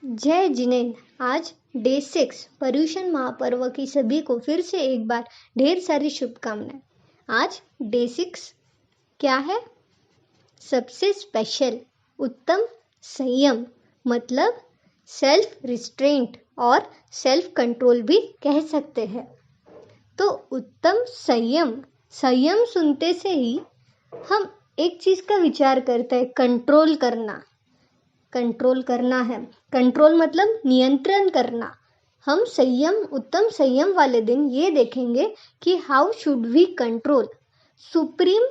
जय जिनेंद्र। आज डे 6 पर्यूषण महापर्व की सभी को फिर से एक बार ढेर सारी शुभकामनाएं। आज डे 6 क्या है? सबसे स्पेशल उत्तम संयम, मतलब सेल्फ रिस्ट्रेंट और सेल्फ कंट्रोल भी कह सकते हैं। तो उत्तम संयम, संयम सुनते से ही हम एक चीज का विचार करते हैं, कंट्रोल करना। कंट्रोल करना है, कंट्रोल मतलब नियंत्रण करना। हम संयम, उत्तम संयम वाले दिन ये देखेंगे कि how should we control, supreme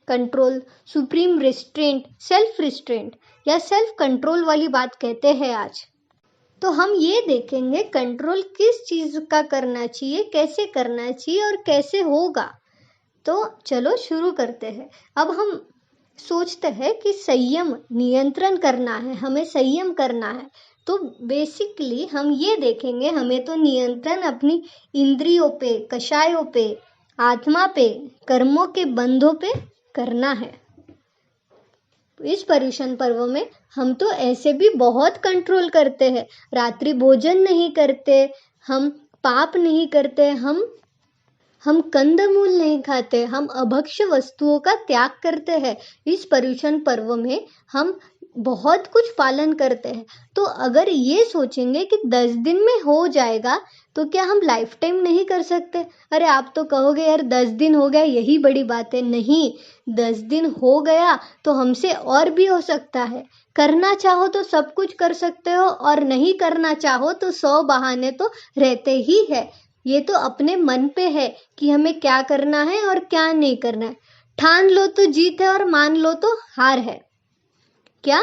control, supreme restraint, self restraint या सेल्फ कंट्रोल वाली बात कहते हैं आज। तो हम ये देखेंगे कंट्रोल किस चीज का करना चाहिए, कैसे करना चाहिए और कैसे होगा। तो चलो शुरू करते हैं। अब हम सोचते हैं कि संयम, नियंत्रण करना है, हमें संयम करना है। तो बेसिकली हम ये देखेंगे हमें तो नियंत्रण अपनी इंद्रियों पे, कषायों पे, आत्मा पे, कर्मों के बंधों पे करना है। इस पर्यूषण पर्व में हम तो ऐसे भी बहुत कंट्रोल करते हैं। रात्रि भोजन नहीं करते, हम पाप नहीं करते, हम कंदमूल नहीं खाते, हम अभक्ष्य वस्तुओं का त्याग करते हैं। इस पर्यूषण पर्व में हम बहुत कुछ पालन करते हैं। तो अगर ये सोचेंगे कि 10 दिन में हो जाएगा तो क्या हम लाइफ टाइम नहीं कर सकते? अरे आप तो कहोगे यार 10 दिन हो गया यही बड़ी बात है। नहीं, 10 दिन हो गया तो हमसे और भी हो सकता है। करना चाहो तो सब कुछ कर सकते हो और नहीं करना चाहो तो 100 बहाने तो रहते ही है। ये तो अपने मन पे है कि हमें क्या करना है और क्या नहीं करना है। ठान लो तो जीत है और मान लो तो हार है। क्या?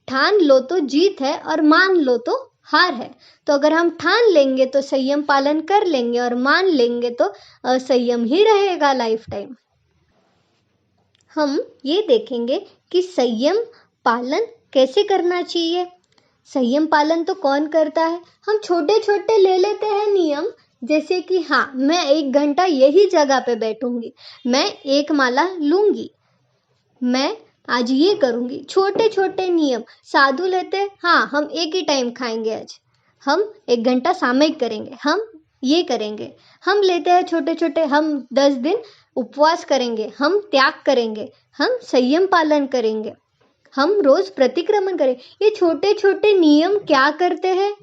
ठान लो तो जीत है और मान लो तो हार है। तो अगर हम ठान लेंगे तो संयम पालन कर लेंगे और मान लेंगे तो असंयम ही रहेगा लाइफ टाइम। हम ये देखेंगे कि संयम पालन कैसे करना चाहिए। संयम पालन तो कौन करता है? हम छोटे छोटे ले लेते हैं नियम, जैसे कि हाँ, मैं 1 घंटा यही जगह पे बैठूंगी, मैं 1 माला लूंगी, मैं आज ये करूंगी। छोटे छोटे नियम। साधु लेते हैं, हाँ हम एक ही टाइम खाएंगे, आज हम 1 घंटा सामयिक करेंगे, हम ये करेंगे। हम लेते हैं छोटे छोटे, हम 10 दिन उपवास करेंगे, हम त्याग करेंगे, हम संयम पालन करेंगे, हम रोज प्रतिक्रमण करें। ये छोटे छोटे नियम क्या करते हैं?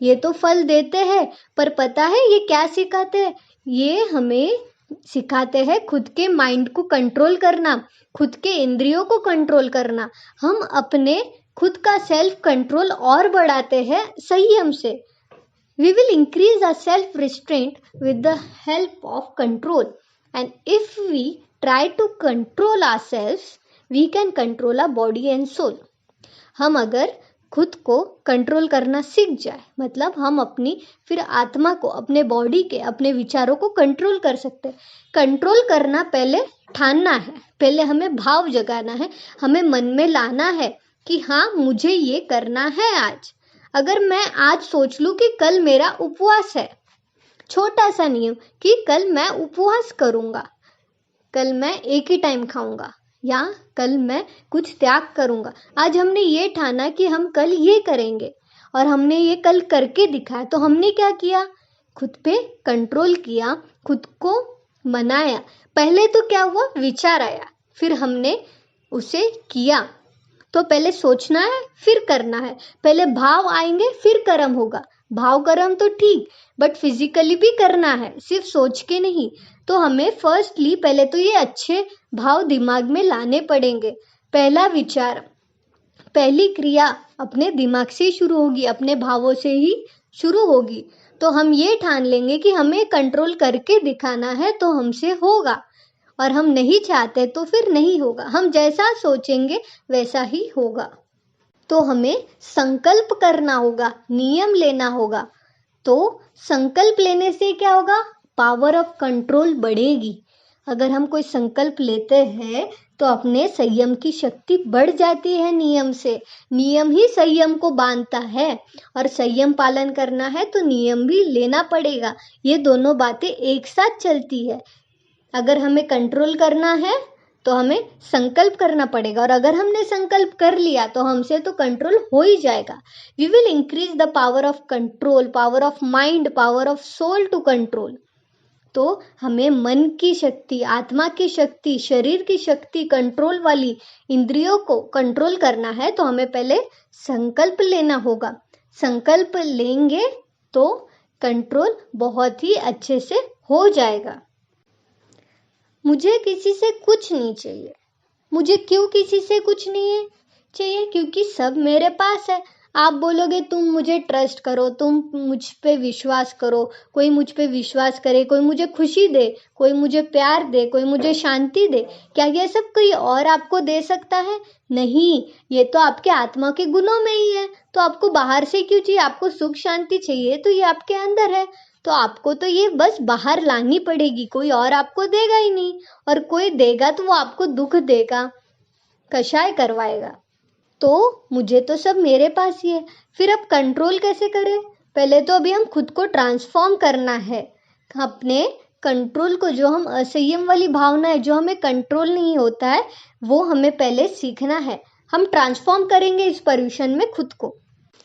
ये तो फल देते हैं, पर पता है ये क्या सिखाते हैं? ये हमें सिखाते हैं खुद के माइंड को कंट्रोल करना, खुद के इंद्रियों को कंट्रोल करना। हम अपने खुद का सेल्फ कंट्रोल और बढ़ाते हैं संयम से। We will increase our self-restraint with the help of control. And if we try to control ourselves, we can control our body and soul. हम अगर खुद को कंट्रोल करना सीख जाए, मतलब हम अपनी फिर आत्मा को, अपने बॉडी के, अपने विचारों को कंट्रोल कर सकते हैं। कंट्रोल करना पहले ठानना है, पहले हमें भाव जगाना है, हमें मन में लाना है कि हाँ मुझे ये करना है आज। अगर मैं आज सोच लूं कि कल मेरा उपवास है, छोटा सा नियम कि कल मैं उपवास करूंगा, कल मैं एक ही टाइम खाऊंगा या कल मैं कुछ त्याग करूंगा। आज हमने ये ठाना कि हम कल ये करेंगे और हमने ये कल करके दिखाया। तो हमने क्या किया? खुद पे कंट्रोल किया, खुद को मनाया। पहले तो क्या हुआ? विचार आया, फिर हमने उसे किया। तो पहले सोचना है फिर करना है। पहले भाव आएंगे फिर कर्म होगा। भाव कर्म तो ठीक, बट फिजिकली भी करना है, सिर्फ सोच के नहीं। तो हमें फर्स्टली पहले तो ये अच्छे भाव दिमाग में लाने पड़ेंगे। पहला विचार, पहली क्रिया अपने दिमाग से ही शुरू होगी, अपने भावों से ही शुरू होगी। तो हम ये ठान लेंगे कि हमें कंट्रोल करके दिखाना है तो हमसे होगा, और हम नहीं चाहते तो फिर नहीं होगा। हम जैसा सोचेंगे वैसा ही होगा। तो हमें संकल्प करना होगा, नियम लेना होगा। तो संकल्प लेने से क्या होगा? पावर ऑफ कंट्रोल बढ़ेगी। अगर हम कोई संकल्प लेते हैं तो अपने संयम की शक्ति बढ़ जाती है नियम से। नियम ही संयम को बांधता है, और संयम पालन करना है तो नियम भी लेना पड़ेगा। ये दोनों बातें एक साथ चलती है। अगर हमें कंट्रोल करना है तो हमें संकल्प करना पड़ेगा, और अगर हमने संकल्प कर लिया तो हमसे तो कंट्रोल हो ही जाएगा. We will increase the power of control, power of mind, power of soul to control. तो हमें मन की शक्ति, आत्मा की शक्ति, शरीर की शक्ति, कंट्रोल वाली इंद्रियों को कंट्रोल करना है तो हमें पहले संकल्प लेना होगा. संकल्प लेंगे तो कंट्रोल बहुत ही अच्छे से हो जाएगा. मुझे किसी से कुछ नहीं चाहिए. मुझे क्यों किसी से कुछ नहीं चाहिए? क्योंकि सब मेरे पास है. आप बोलोगे तुम मुझे ट्रस्ट करो, तुम मुझ पे विश्वास करो. कोई मुझ पे विश्वास करे, कोई मुझे खुशी दे, कोई मुझे प्यार दे, कोई मुझे शांति दे. क्या ये सब कोई और आपको दे सकता है? नहीं, ये तो आपके आत्मा के गुणों में ही है. तो आपको बाहर से क्यों चाहिए? आपको सुख शांति चाहिए तो ये आपके अंदर है. तो आपको तो ये बस बाहर लानी पड़ेगी. कोई और आपको देगा ही नहीं, और कोई देगा तो वो आपको दुख देगा, कषाय करवाएगा. तो मुझे तो सब मेरे पास ही है. फिर अब कंट्रोल कैसे करें? पहले तो अभी हम खुद को ट्रांसफॉर्म करना है. अपने कंट्रोल को, जो हम असंयम वाली भावना है, जो हमें कंट्रोल नहीं होता है, वो हमें पहले सीखना है. हम ट्रांसफॉर्म करेंगे इस पर्यूषण में खुद को.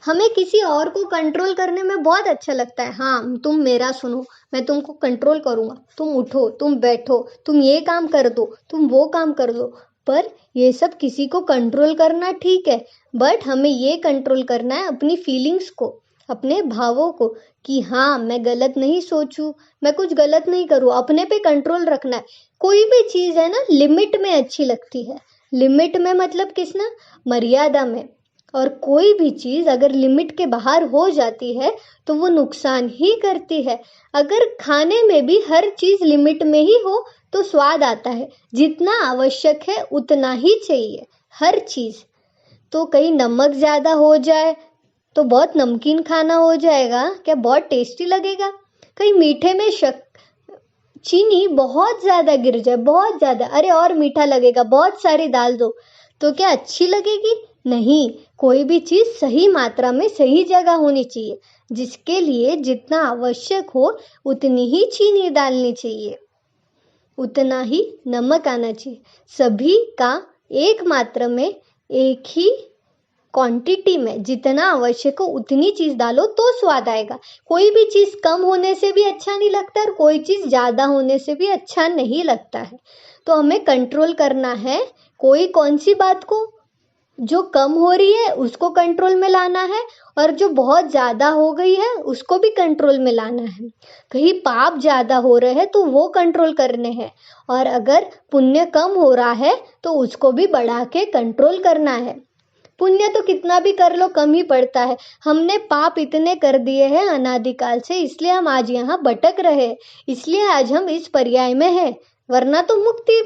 हमें किसी और को कंट्रोल करने में बहुत अच्छा लगता है. हाँ, तुम मेरा सुनो, मैं तुमको कंट्रोल करूँगा, तुम उठो, तुम बैठो, तुम ये काम कर दो, तुम वो काम कर दो. पर ये सब किसी को कंट्रोल करना ठीक है, बट हमें ये कंट्रोल करना है अपनी फीलिंग्स को, अपने भावों को, कि हाँ मैं गलत नहीं सोचूं, मैं कुछ गलत नहीं करूँ. अपने पे कंट्रोल रखना है. कोई भी चीज़ है ना, लिमिट में अच्छी लगती है. लिमिट में मतलब किस ना, मर्यादा में. और कोई भी चीज़ अगर लिमिट के बाहर हो जाती है तो वो नुकसान ही करती है. अगर खाने में भी हर चीज़ लिमिट में ही हो तो स्वाद आता है. जितना आवश्यक है उतना ही चाहिए हर चीज़. तो कहीं नमक ज़्यादा हो जाए तो बहुत नमकीन खाना हो जाएगा, क्या बहुत टेस्टी लगेगा? कहीं मीठे में चीनी बहुत ज़्यादा गिर जाए, बहुत ज़्यादा, अरे और मीठा लगेगा, बहुत सारी डाल दो, तो क्या अच्छी लगेगी? नहीं. कोई भी चीज़ सही मात्रा में सही जगह होनी चाहिए. जिसके लिए जितना आवश्यक हो उतनी ही चीनी डालनी चाहिए, उतना ही नमक आना चाहिए. सभी का एक मात्रा में, एक ही क्वांटिटी में जितना आवश्यक हो उतनी चीज़ डालो तो स्वाद आएगा. कोई भी चीज़ कम होने से भी अच्छा नहीं लगता, और कोई चीज़ ज़्यादा होने से भी अच्छा नहीं लगता है. तो हमें कंट्रोल करना है. कोई कौन सी बात को, जो कम हो रही है उसको कंट्रोल में लाना है, और जो बहुत ज़्यादा हो गई है उसको भी कंट्रोल में लाना है. कहीं पाप ज़्यादा हो रहे हैं तो वो कंट्रोल करने हैं, और अगर पुण्य कम हो रहा है तो उसको भी बढ़ा के कंट्रोल करना है. पुण्य तो कितना भी कर लो कम ही पड़ता है. हमने पाप इतने कर दिए हैं अनादिकाल से, इसलिए हम आज यहाँ भटक रहे, इसलिए आज हम इस पर्याय में हैं. वरना तो मुक्ति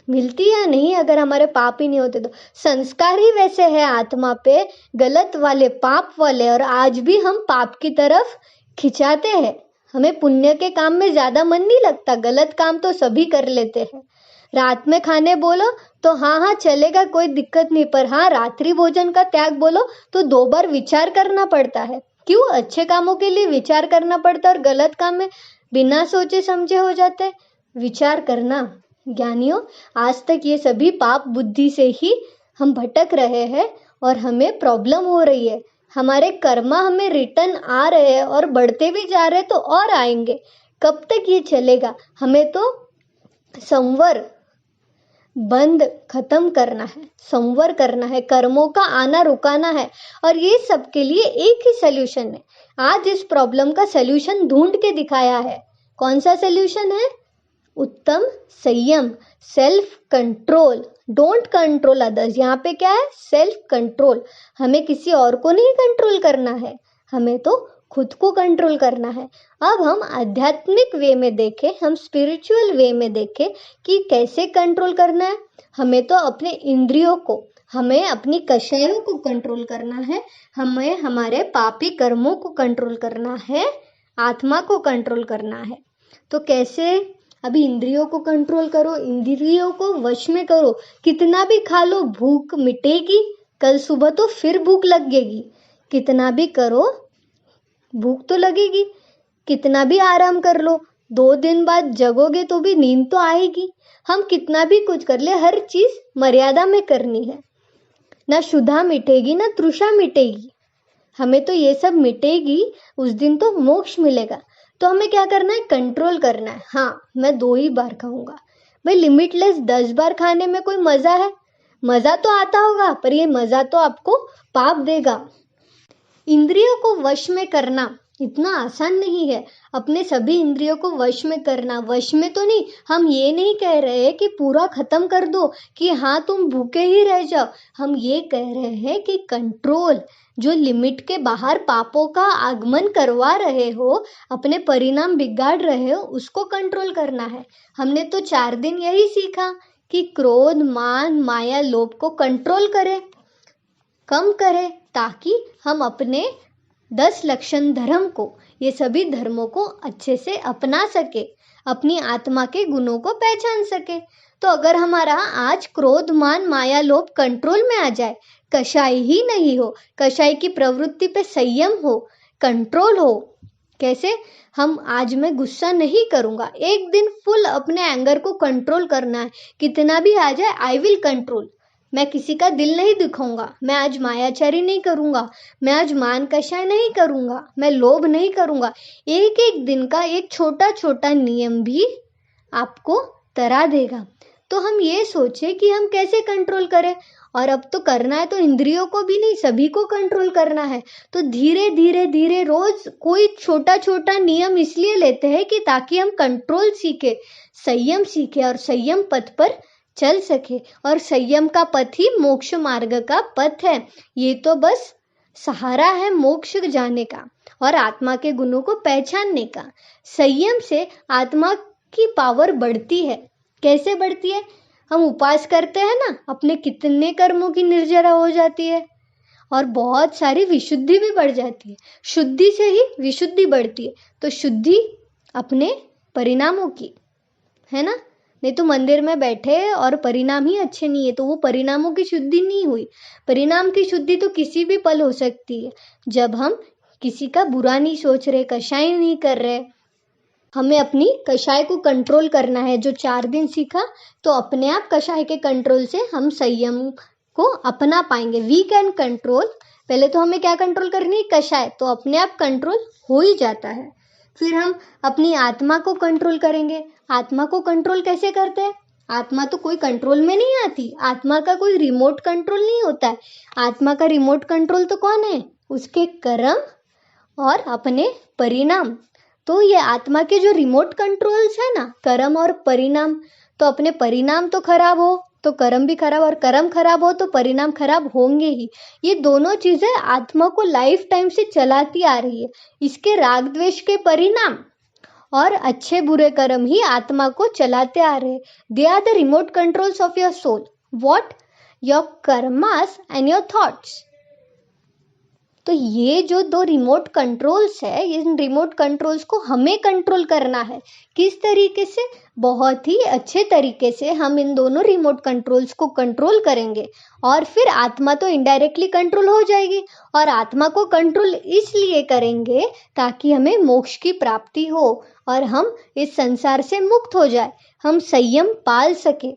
मिलती या नहीं अगर हमारे पाप ही नहीं होते तो. संस्कार ही वैसे है आत्मा पे, गलत वाले, पाप वाले, और आज भी हम पाप की तरफ खिंचाते हैं. हमें पुण्य के काम में ज़्यादा मन नहीं लगता. गलत काम तो सभी कर लेते हैं. रात में खाने बोलो तो हाँ चलेगा, कोई दिक्कत नहीं, पर हाँ रात्रि भोजन का त्याग बोलो तो 2 बार विचार करना पड़ता है. क्यों? अच्छे कामों के लिए विचार करना पड़ता है, और गलत काम में बिना सोचे समझे हो जाते. विचार करना. ज्ञानियों, आज तक ये सभी पाप बुद्धि से ही हम भटक रहे हैं, और हमें प्रॉब्लम हो रही है. हमारे कर्मा हमें रिटर्न आ रहे हैं, और बढ़ते भी जा रहे हैं तो और आएंगे. कब तक ये चलेगा? हमें तो संवर, बंद, खत्म करना है, संवर करना है, कर्मों का आना रुकाना है. और ये सब के लिए एक ही सल्यूशन है. आज इस प्रॉब्लम का सल्यूशन ढूंढ के दिखाया है. कौन सा सल्यूशन है? उत्तम संयम, self control. Don't control others. यहाँ पे क्या है? Self control. हमें किसी और को नहीं कंट्रोल करना है, हमें तो खुद को कंट्रोल करना है. अब हम आध्यात्मिक वे में देखें, हम स्पिरिचुअल वे में देखें कि कैसे कंट्रोल करना है. हमें तो अपने इंद्रियों को, हमें अपनी कषायों को कंट्रोल करना है, हमें हमारे पापी कर्मों को कंट्रोल करना है, आत्मा को कंट्रोल करना है. तो कैसे? अभी इंद्रियों को कंट्रोल करो, इंद्रियों को वश में करो. कितना भी खा लो भूख मिटेगी, कल सुबह तो फिर भूख लगेगी. कितना भी करो भूख तो लगेगी. कितना भी आराम कर लो 2 दिन बाद जगोगे तो भी नींद तो आएगी। हम कितना भी कुछ कर ले, हर चीज मर्यादा में करनी है। ना क्षुधा मिटेगी ना तृषा मिटेगी, हमें तो ये सब मिटेगी, उस दिन तो मोक्ष मिलेगा। तो हमें क्या करना है, कंट्रोल करना है। हाँ, मैं 2 ही बार खाऊंगा। भाई लिमिटलेस 10 बार खाने में कोई मजा है? मजा तो आता होगा, पर ये मजा तो आपको पाप देगा। इंद्रियों को वश में करना इतना आसान नहीं है। अपने सभी इंद्रियों को वश में करना, वश में तो नहीं, हम ये नहीं कह रहे कि पूरा खत्म कर दो, कि हाँ तुम भूखे ही रह जाओ। हम ये कह रहे हैं कि कंट्रोल, जो लिमिट के बाहर पापों का आगमन करवा रहे हो, अपने परिणाम बिगाड़ रहे हो, उसको कंट्रोल करना है। हमने तो 4 दिन यही सीखा कि क्रोध, मान, माया, लोभ को कंट्रोल करें, कम करें, ताकि हम अपने 10 लक्षण धर्म को, ये सभी धर्मों को अच्छे से अपना सके, अपनी आत्मा के गुणों को पहचान सके। तो अगर हमारा आज क्रोध, मान, माया, लोभ कंट्रोल में आ जाए, कषाय ही नहीं हो, कषाय की प्रवृत्ति पे संयम हो, कंट्रोल हो। कैसे? हम आज मैं गुस्सा नहीं करूंगा, एक दिन फुल अपने एंगर को कंट्रोल करना है, कितना भी आ जाए आई विल कंट्रोल। मैं किसी का दिल नहीं दिखाऊंगा, मैं आज मायाचारी नहीं करूंगा, मैं आज मान कषाय नहीं करूंगा, मैं लोभ नहीं करूंगा। एक एक दिन का एक छोटा छोटा नियम भी आपको तरा देगा। तो हम ये सोचे कि हम कैसे कंट्रोल करें, और अब तो करना है तो इंद्रियों को भी नहीं, सभी को कंट्रोल करना है। तो धीरे धीरे धीरे रोज कोई छोटा छोटा नियम इसलिए लेते हैं कि ताकि हम कंट्रोल सीखे, संयम सीखे और संयम पथ पर चल सके। और संयम का पथ ही मोक्ष मार्ग का पथ है। ये तो बस सहारा है मोक्ष जाने का और आत्मा के गुणों को पहचानने का। संयम से आत्मा की पावर बढ़ती है। कैसे बढ़ती है? हम उपास करते हैं ना, अपने कितने कर्मों की निर्जरा हो जाती है और बहुत सारी विशुद्धि भी बढ़ जाती है। शुद्धि से ही विशुद्धि बढ़ती है। तो शुद्धि अपने परिणामों की है ना। नहीं तो मंदिर में बैठे और परिणाम ही अच्छे नहीं है तो वो परिणामों की शुद्धि नहीं हुई। परिणाम की शुद्धि तो किसी भी पल हो सकती है, जब हम किसी का बुरा नहीं सोच रहे, कषाय नहीं कर रहे। हमें अपनी कषाय को कंट्रोल करना है। जो 4 दिन सीखा, तो अपने आप कषाय के कंट्रोल से हम संयम को अपना पाएंगे। We can control. पहले तो हमें क्या कंट्रोल करनी है? कषाय। तो अपने आप कंट्रोल हो ही जाता है। फिर हम अपनी आत्मा को कंट्रोल करेंगे। आत्मा को कंट्रोल कैसे करते हैं? आत्मा तो कोई कंट्रोल में नहीं आती। आत्मा का कोई रिमोट कंट्रोल नहीं होता है। आत्मा का रिमोट कंट्रोल तो कौन है? उसके कर्म और अपने परिणाम। तो ये आत्मा के जो रिमोट कंट्रोल्स है ना, कर्म और परिणाम, तो अपने परिणाम तो खराब हो तो कर्म भी खराब, और कर्म खराब हो तो परिणाम खराब होंगे ही। ये दोनों चीजें आत्मा को लाइफ टाइम से चलाती आ रही है। इसके राग द्वेष के परिणाम और अच्छे बुरे कर्म ही आत्मा को चलाते आ रहे हैं। They are the remote controls of your soul. What? Your karmas and your thoughts. तो ये जो 2 रिमोट कंट्रोल्स है, इन रिमोट कंट्रोल्स को हमें कंट्रोल करना है। किस तरीके से? बहुत ही अच्छे तरीके से हम इन दोनों रिमोट कंट्रोल्स को कंट्रोल करेंगे और फिर आत्मा तो इनडायरेक्टली कंट्रोल हो जाएगी। और आत्मा को कंट्रोल इसलिए करेंगे ताकि हमें मोक्ष की प्राप्ति हो और हम इस संसार से मुक्त हो जाए, हम संयम पाल सके।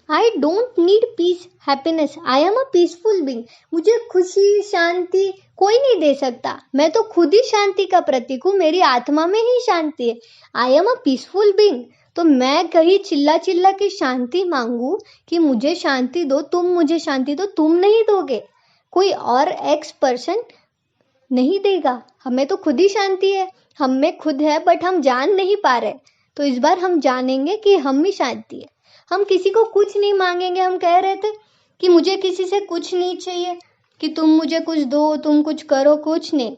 I don't need peace, happiness. I am a peaceful being. मुझे खुशी, शांति कोई नहीं दे सकता। मैं तो खुद ही शांति का प्रतीक हूँ। मेरी आत्मा में ही शांति है। I am a peaceful being. तो मैं कहीं चिल्ला चिल्ला के शांति मांगू कि मुझे शांति दो, तुम मुझे शांति दो, तुम नहीं दोगे। कोई और एक्स पर्सन नहीं देगा। हमें तो खुद ही शांति है, हम में खुद है, बट हम जान नहीं पा रहे। तो इस बार हम जानेंगे कि हम ही शांति है। हम किसी को कुछ नहीं मांगेंगे। हम कह रहे थे कि मुझे किसी से कुछ नहीं चाहिए, कि तुम मुझे कुछ दो, तुम कुछ करो, कुछ नहीं।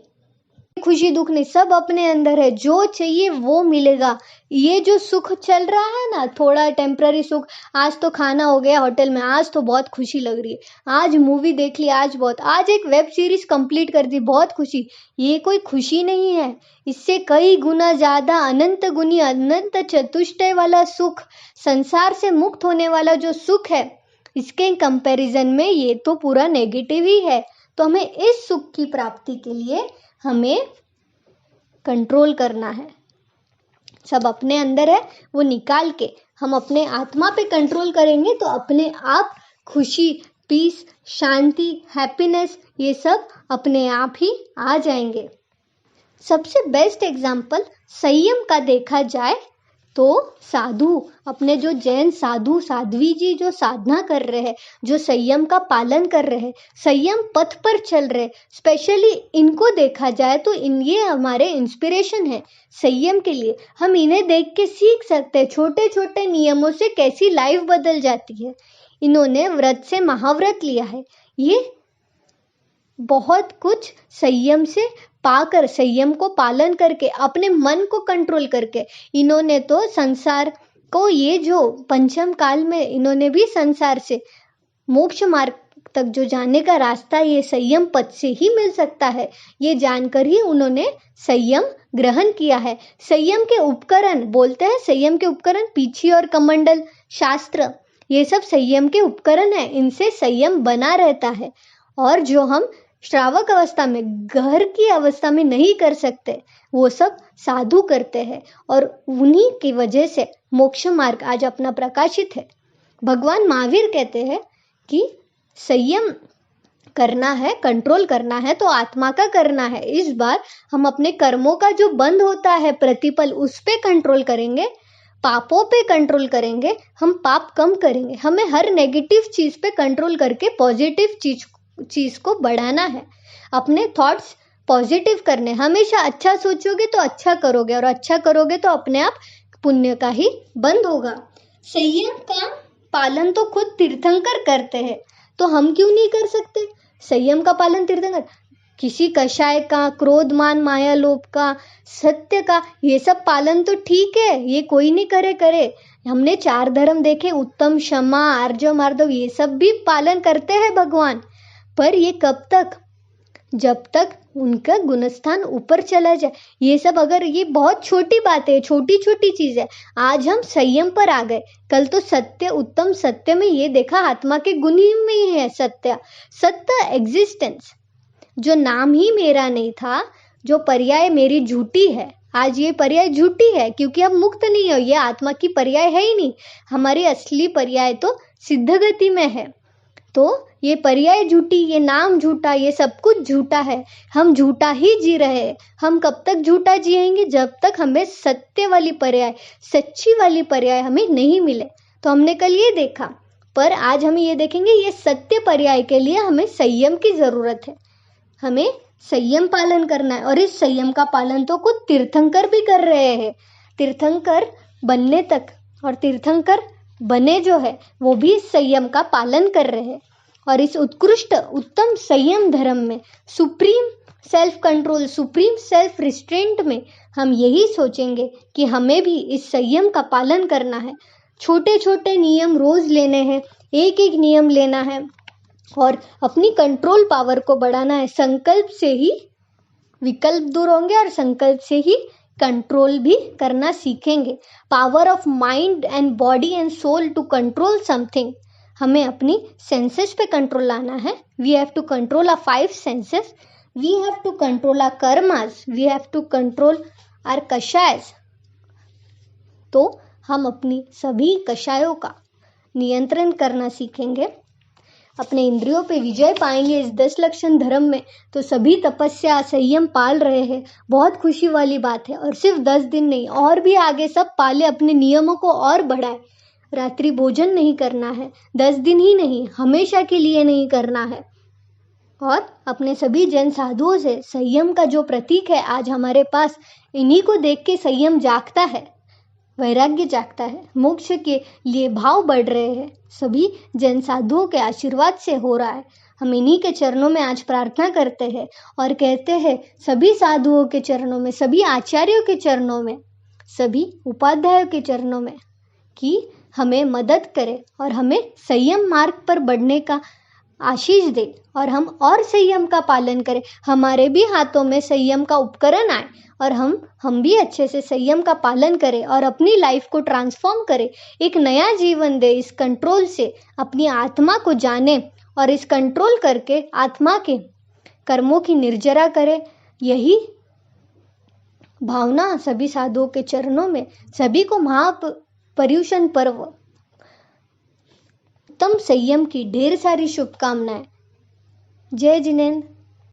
खुशी दुख नहीं, सब अपने अंदर है। जो चाहिए वो मिलेगा। ये जो सुख चल रहा है ना, थोड़ा टेम्पररी सुख, आज तो खाना हो गया होटल में, आज तो बहुत खुशी लग रही है, आज मूवी देख ली, आज एक वेब सीरीज कंप्लीट कर दी, बहुत खुशी। ये कोई खुशी नहीं है। इससे कई गुना ज्यादा अनंत गुनी, अनंत चतुष्टय वाला सुख, संसार से मुक्त होने वाला जो सुख है, इसके कंपैरिजन में ये तो पूरा नेगेटिव ही है। तो हमें इस सुख की प्राप्ति के लिए हमें कंट्रोल करना है। सब अपने अंदर है, वो निकाल के हम अपने आत्मा पे कंट्रोल करेंगे तो अपने आप खुशी, पीस, शांति, हैप्पीनेस ये सब अपने आप ही आ जाएंगे। सबसे बेस्ट एग्जाम्पल संयम का देखा जाए तो साधु, अपने जो जैन साधु साध्वी जी जो साधना कर रहे हैं, जो संयम का पालन कर रहे हैं, संयम पथ पर चल रहे, स्पेशली इनको देखा जाए तो ये हमारे इंस्पिरेशन है संयम के लिए। हम इन्हें देख के सीख सकते हैं छोटे छोटे नियमों से कैसी लाइफ बदल जाती है। इन्होंने व्रत से महाव्रत लिया है, ये बहुत कुछ संयम से पाकर, संयम को पालन करके, अपने मन को कंट्रोल करके इन्होंने तो संसार को, ये जो पंचम काल में इन्होंने भी संसार से मोक्ष मार्ग तक जो जाने का रास्ता ये संयम पथ से ही मिल सकता है, ये जानकर ही उन्होंने संयम ग्रहण किया है। संयम के उपकरण बोलते हैं, संयम के उपकरण पीछी और कमंडल, शास्त्र, ये सब संयम के उपकरण है, इनसे संयम बना रहता है। और जो हम श्रावक अवस्था में, घर की अवस्था में नहीं कर सकते, वो सब साधु करते हैं और उन्हीं की वजह से मोक्ष मार्ग आज अपना प्रकाशित है। भगवान महावीर कहते हैं कि संयम करना है, कंट्रोल करना है तो आत्मा का करना है। इस बार हम अपने कर्मों का जो बंद होता है प्रतिपल, उस पे कंट्रोल करेंगे, पापों पे कंट्रोल करेंगे, हम पाप कम करेंगे। हमें हर नेगेटिव चीज पे कंट्रोल करके पॉजिटिव चीज को बढ़ाना है, अपने थॉट्स पॉजिटिव करने। हमेशा अच्छा सोचोगे तो अच्छा करोगे और अच्छा करोगे तो अपने आप पुण्य का ही बंद होगा। संयम का पालन तो खुद तीर्थंकर करते हैं, तो हम क्यों नहीं कर सकते संयम का पालन? तीर्थंकर किसी कषाय का, क्रोध मान माया लोभ का, सत्य का, ये सब पालन तो ठीक है, ये कोई नहीं करे। हमने 4 धर्म देखे, उत्तम, क्षमा, आर्जव, मार्दव, ये सब भी पालन करते हैं भगवान। पर ये कब तक? जब तक उनका गुणस्थान ऊपर चला जाए। ये सब, अगर ये बहुत छोटी बात है, छोटी छोटी चीज है, आज हम संयम पर आ गए, कल तो सत्य, उत्तम, सत्य में ये देखा आत्मा के गुण ही में ही है सत्य, सत्य एग्जिस्टेंस। जो नाम ही मेरा नहीं था, जो पर्याय मेरी झूठी है, आज ये पर्याय झूठी है क्योंकि अब मुक्त नहीं हो, ये आत्मा की पर्याय है ही नहीं। हमारी असली पर्याय तो सिद्ध गति में है। तो ये पर्याय झूठी, ये नाम झूठा, ये सब कुछ झूठा है, हम झूठा ही जी रहे हैं। हम कब तक झूठा जिएंगे? जब तक हमें सत्य वाली पर्याय, सच्ची वाली पर्याय हमें नहीं मिले। तो हमने कल ये देखा, पर आज हम ये देखेंगे ये सत्य पर्याय के लिए हमें संयम की जरूरत है, हमें संयम पालन करना है। और इस संयम का पालन तो खुद तीर्थंकर भी कर रहे हैं। तीर्थंकर बनने तक, और तीर्थंकर बने जो है वो भी संयम का पालन कर रहे हैं। और इस उत्कृष्ट उत्तम संयम धर्म में, supreme self control, supreme self restraint में हम यही सोचेंगे कि हमें भी इस संयम का पालन करना है। छोटे छोटे नियम रोज लेने हैं, एक एक नियम लेना है और अपनी कंट्रोल पावर को बढ़ाना है। संकल्प से ही विकल्प दूर होंगे और संकल्प से ही कंट्रोल भी करना सीखेंगे। Power of mind and body and soul to control something. हमें अपनी सेंसेस पे कंट्रोल लाना है। We have to control our 5 senses, we have to control our karmas, we have to control our kashayas. तो हम अपनी सभी कषायों का नियंत्रण करना सीखेंगे, अपने इंद्रियों पे विजय पाएंगे इस 10 लक्षण धर्म में। तो सभी तपस्या संयम पाल रहे हैं, बहुत खुशी वाली बात है। और सिर्फ 10 दिन नहीं, और भी आगे सब पाले, अपने नियमों को और बढ़ाए। रात्रि भोजन नहीं करना है, 10 दिन ही नहीं, हमेशा के लिए नहीं करना है। और अपने सभी जन साधुओं से संयम का जो प्रतीक है आज हमारे पास, इन्हीं को देख के संयम जागता है, वैराग्य जागता है, मोक्ष के लिए भाव बढ़ रहे हैं। सभी जन साधुओं के आशीर्वाद से हो रहा है। हम इन्हीं के चरणों में आज प्रार्थना करते हैं और कहते हैं सभी साधुओं के चरणों में, सभी आचार्यों के चरणों में, सभी उपाध्यायों के चरणों में कि हमें मदद करे और हमें संयम मार्ग पर बढ़ने का आशीष दे और हम और संयम का पालन करें। हमारे भी हाथों में संयम का उपकरण आए और हम भी अच्छे से संयम का पालन करें और अपनी लाइफ को ट्रांसफॉर्म करें, एक नया जीवन दे। इस कंट्रोल से अपनी आत्मा को जाने और इस कंट्रोल करके आत्मा के कर्मों की निर्जरा करें। यही भावना सभी साधुओं के चरणों में। सभी को महापर्युषण पर्व उत्तम संयम की ढेर सारी शुभकामनाएं। जय जिनेंद्र।